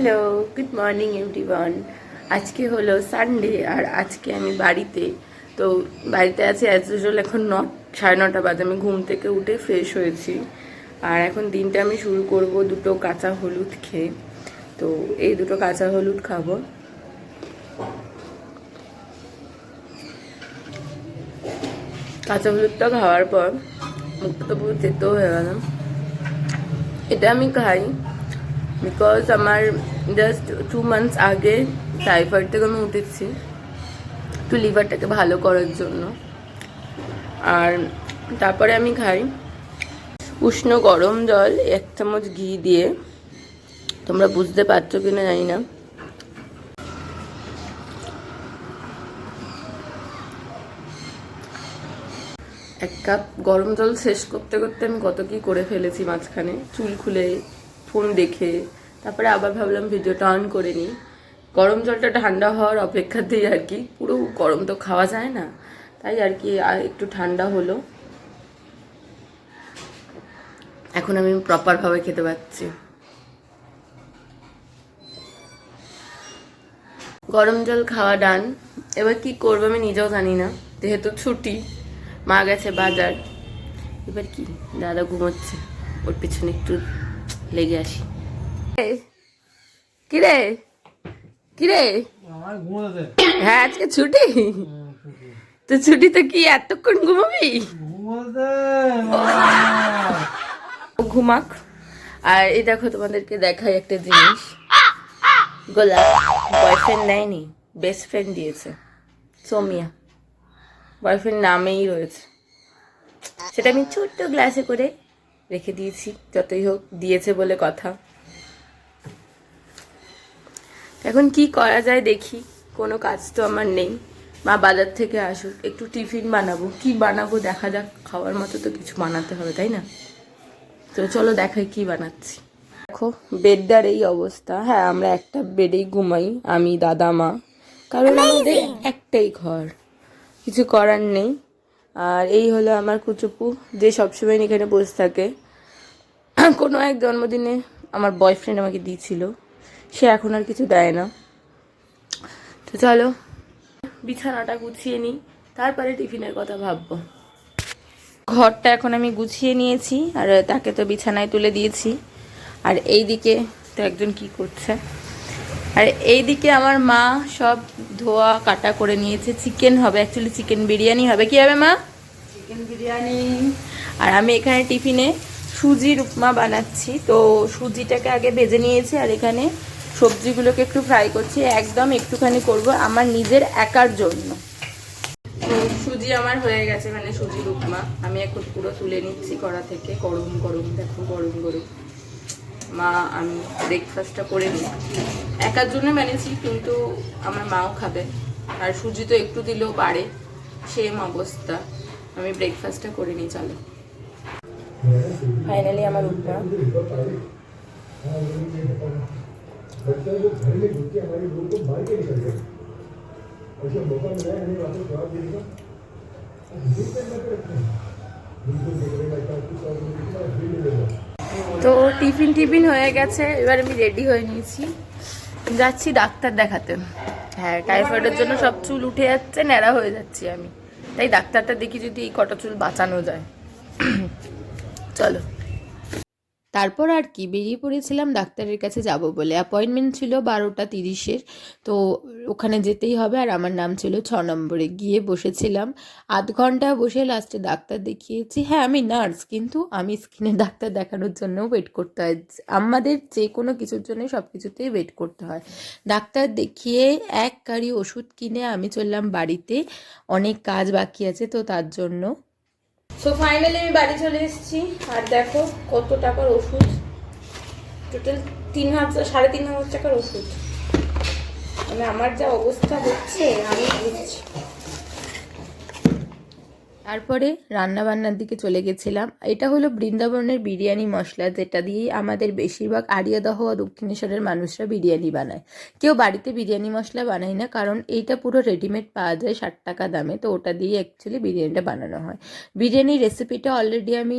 Hello, good morning everyone. আজকে হলো Sunday আর আজকে আমি বাড়িতে। তো বাড়িতে আছি অ্যাজ ইউজুয়াল। এখন 9:30 বাজে। আমি ঘুম থেকে উঠে ফ্রেশ হয়েছি আর এখন দিনটা আমি শুরু করব দুটো কাঁচা হলুদ খেয়ে। তো এই দুটো কাঁচা হলুদ খাবো। কাঁচা হলুদটা খাওয়ার পর মুখটা তো পুরো তেতো হয়ে গেল। এটা আমি খাই বিকজ আমার জাস্ট 2 মান্থস আগে টাইফয়েড থেকে আমি উঠেছি, একটু লিভারটাকে ভালো করার জন্য। আর তারপরে আমি খাই উষ্ণ গরম জল 1 চামচ ঘি দিয়ে। তোমরা বুঝতে পারছো কিনা জানি না। এক কাপ গরম জল শেষ করতে করতে আমি কত কি করে ফেলেছি মাঝখানে, চুল খুলে, ফোন দেখে। তারপরে আবার ভাবলাম ভিডিওটা অন করে নিই। গরম জলটা ঠান্ডা হওয়ার অপেক্ষাতেই আর কি, পুরো গরম তো খাওয়া যায় না, তাই আর কি একটু ঠান্ডা হলো। এখন আমি প্রপারভাবে খেতে পাচ্ছি। গরম জল খাওয়া ডান। এবার কি করবো আমি নিজেও জানি না, যেহেতু ছুটি, মা গেছে বাজার। এবার কি, দাদা ঘুমোচ্ছে, ওর পিছনে একটু লেগে আসি। কিরে কিরে, হ্যাঁ আজকে ছুটি। তো ছুটিতে কি এতক্ষণ ঘুমাবি? ঘুমাক। আর এই দেখো তোমাদেরকে দেখাই একটা জিনিস। গোলাপ বয়ফ্রেন্ড নেয়নি, বেস্ট ফ্রেন্ড দিয়েছে, সোমিয়া। বয়ফ্রেন্ড নামেই রয়েছে, সেটা আমি ছোট্ট গ্লাসে করে রেখে দিয়েছি। যতই হোক দিয়েছে বলে কথা। এখন কি করা যায় দেখি, কোনো কাজ তো আমার নেই। মা বাজার থেকে আসুক, একটু টিফিন বানাবো। কি বানাবো দেখা যাক, খাওয়ার মতো তো কিছু বানাতে হবে তাই না? তো চলো দেখাই কি বানাচ্ছি। দেখো বেডটার এই অবস্থা। হ্যাঁ, আমরা একটা বেডেই ঘুমাই, আমি দাদা মা, কারণ আমাদের একটাই ঘর, কিছু করার নেই। আর এই হলো আমার কুচুপু, যে সবসময় এখানে বসে থাকে। কোনো এক জন্মদিনে আমার বয়ফ্রেন্ড আমাকে দিয়েছিল, সে এখন আর কিছু দেয় না। তো চলো বিছানাটা গুছিয়ে নিই, তারপরে টিফিনের কথা ভাববো। ঘরটা এখন আমি গুছিয়ে নিয়েছি আর তাকে তো বিছানায় তুলে দিয়েছি। আর এই দিকে তো একজন কি করছে, আর এই দিকে আমার মা সব ধোয়া কাটা করে নিয়েছে। চিকেন হবে, অ্যাকচুয়ালি চিকেন বিরিয়ানি হবে। কি হবে মা? চিকেন বিরিয়ানি। আর আমি এখানে টিফিনে সুজির উপমা বানাচ্ছি। তো সুজিটাকে আগে ভেজে নিয়েছি আর এখানে সবজিগুলোকে একটু ফ্রাই করছি, একদম একটুখানি করব আমার নিজের একার জন্য। তো সুজি আমার হয়ে গেছে, মানে সুজির উপমা আমি এখন পুরো তুলে নিচ্ছি কড়া থেকে। গরম গরম, দেখো গরম গরম। মা আমি ব্রেকফাস্টটা করে নিই, একার জন্য বানিয়েছি কিন্তু আমার মাও খাবে। আর সুজি তো একটু দিলেও বাড়ে, সেম অবস্থা। আমি ব্রেকফাস্টটা করে নিই, চলো। ফাইনালি আমার উপমা। তো টিফিন হয়ে গেছে, এবার আমি রেডি হয়ে নিয়েছি, যাচ্ছি ডাক্তার দেখাতে। হ্যাঁ, টাইফয়েডের জন্য সব চুল উঠে যাচ্ছে, ন্যাড়া হয়ে যাচ্ছি আমি। তাই ডাক্তারটা দেখি যদি এই কটা চুল বাঁচানো যায়। চলো। তারপর আর কি বেরিয়ে পড়েছিলাম ডাক্তারের কাছে যাব বলে। অ্যাপয়েন্টমেন্ট ছিল 12:30-এর। তো ওখানে যেতেই হবে। আর আমার নাম ছিল 6 নম্বরে। গিয়ে বসেছিলাম, আধ ঘন্টা বসে লাস্টে ডাক্তার দেখিয়েছি। হ্যাঁ আমি নার্স, কিন্তু আমি স্কিনের ডাক্তার দেখানোর জন্যও ওয়েট করতে হয়। আমাদের যে কোনো কিছুর জন্য সব কিছুতেই ওয়েট করতে হয়। ডাক্তার দেখিয়ে এক গাড়ি ওষুধ কিনে আমি চললাম বাড়িতে, অনেক কাজ বাকি আছে তো তার জন্য। সো ফাইনালি আমি বাড়ি চলে এসেছি। আর দেখো কত টাকার ওষুধ, টোটাল 3,000 সাড়ে 3,000 টাকার ওষুধ। মানে আমার যা অবস্থা হচ্ছে আমি বুঝছি। তারপরে রান্নাবান্নার দিকে চলে গেছিলাম। এটা হলো বৃন্দাবনের বিরিয়ানি মশলা, যেটা দিয়ে আমাদের বেশিরভাগ আড়িয়াদহ ও দক্ষিণেশ্বরের মানুষরা বিরিয়ানি বানায়। কেউ বাড়িতে বিরিয়ানি মশলা বানায় না, কারণ এইটা পুরো রেডিমেড পাওয়া যায় 60 টাকা দামে, তো ওটা দিয়ে অ্যাকচুয়ালি বিরিয়ানিটা বানানো হয়। বিরিয়ানির রেসিপিটা অলরেডি আমি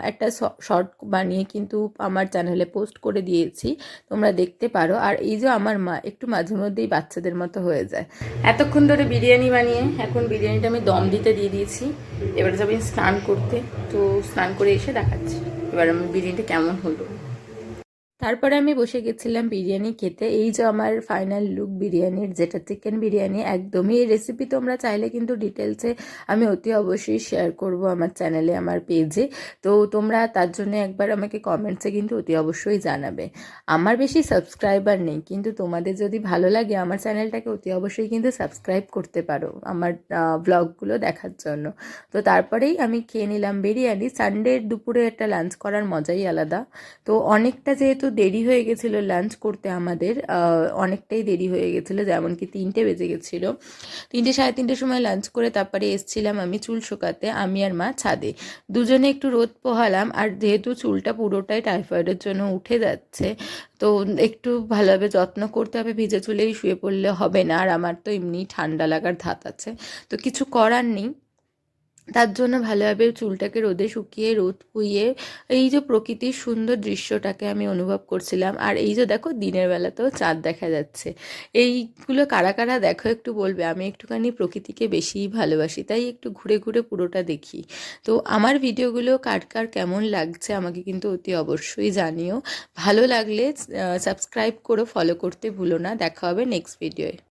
একটা শর্ট বানিয়ে কিন্তু আমার চ্যানেলে পোস্ট করে দিয়েছি, তোমরা দেখতে পারো। আর এই যে আমার মা একটু মাঝে মধ্যেই বাচ্চাদের মতো হয়ে যায়। এতক্ষণ ধরে বিরিয়ানি বানিয়ে এখন বিরিয়ানিটা আমি দম দিতে দিয়ে দিয়েছি। এবারে যাবো স্নান করতে, তো স্নান করে এসে দেখাচ্ছি এবার আমার বিরিয়ানিটা কেমন হলো। তারপরে আমি বসে গেছিলাম বিরিয়ানি খেতে। এই যে আমার ফাইনাল লুক বিরিয়ানির, যেটা চিকেন বিরিয়ানি একদমই। এই রেসিপি তোমরা চাইলে কিন্তু ডিটেলসে আমি অতি অবশ্যই শেয়ার করব আমার চ্যানেলে, আমার পেজে। তো তোমরা তার জন্য একবার আমাকে কমেন্টসে কিন্তু অতি অবশ্যই জানাবে। আমার বেশি সাবস্ক্রাইবার নেই, কিন্তু তোমাদের যদি ভালো লাগে আমার চ্যানেলটাকে অতি অবশ্যই কিন্তু সাবস্ক্রাইব করতে পারো আমার ব্লগগুলো দেখার জন্য। তো তারপরেই আমি খেয়ে নিলাম বিরিয়ানি। সানডের দুপুরে একটা লাঞ্চ করার মজাই আলাদা। তো অনেকটা যেহেতু দেরি হয়ে গেছিলো লাঞ্চ করতে আমাদের, অনেকটাই দেরি হয়ে গেছিলো, যেমন কি 3টে বেজে গেছিলো। 3টে সাড়ে 3টের সময় লাঞ্চ করে তারপরে এসছিলাম আমি চুল শোকাতে, আমি আর মা ছাদে দুজনে একটু রোদ পোহালাম। আর যেহেতু চুলটা পুরোটাই টাইফয়েডের জন্য উঠে যাচ্ছে, তো একটু ভালোভাবে যত্ন করতে হবে, ভিজে চুলেই শুয়ে পড়লে হবে না। আর আমার তো এমনি ঠান্ডা লাগার ধাত আছে, তো কিছু করার নেই। তার জন্য ভালোভাবে চুলটাকে রোদে শুকিয়ে রোদ পুইয়ে এই যে প্রকৃতির সুন্দর দৃশ্যটাকে আমি অনুভব করছিলাম। আর এই যে দেখো দিনের বেলাতেও চাঁদ দেখা যাচ্ছে। এইগুলো কারা কারা দেখো একটু বলবে। আমি একটুখানি প্রকৃতিকে বেশিই ভালোবাসি, তাই একটু ঘুরে ঘুরে পুরোটা দেখি। তো আমার ভিডিওগুলো কার কার কেমন লাগছে আমাকে কিন্তু অতি অবশ্যই জানিও। ভালো লাগলে সাবস্ক্রাইব করো, ফলো করতে ভুলো না। দেখা হবে নেক্সট ভিডিওয়ে।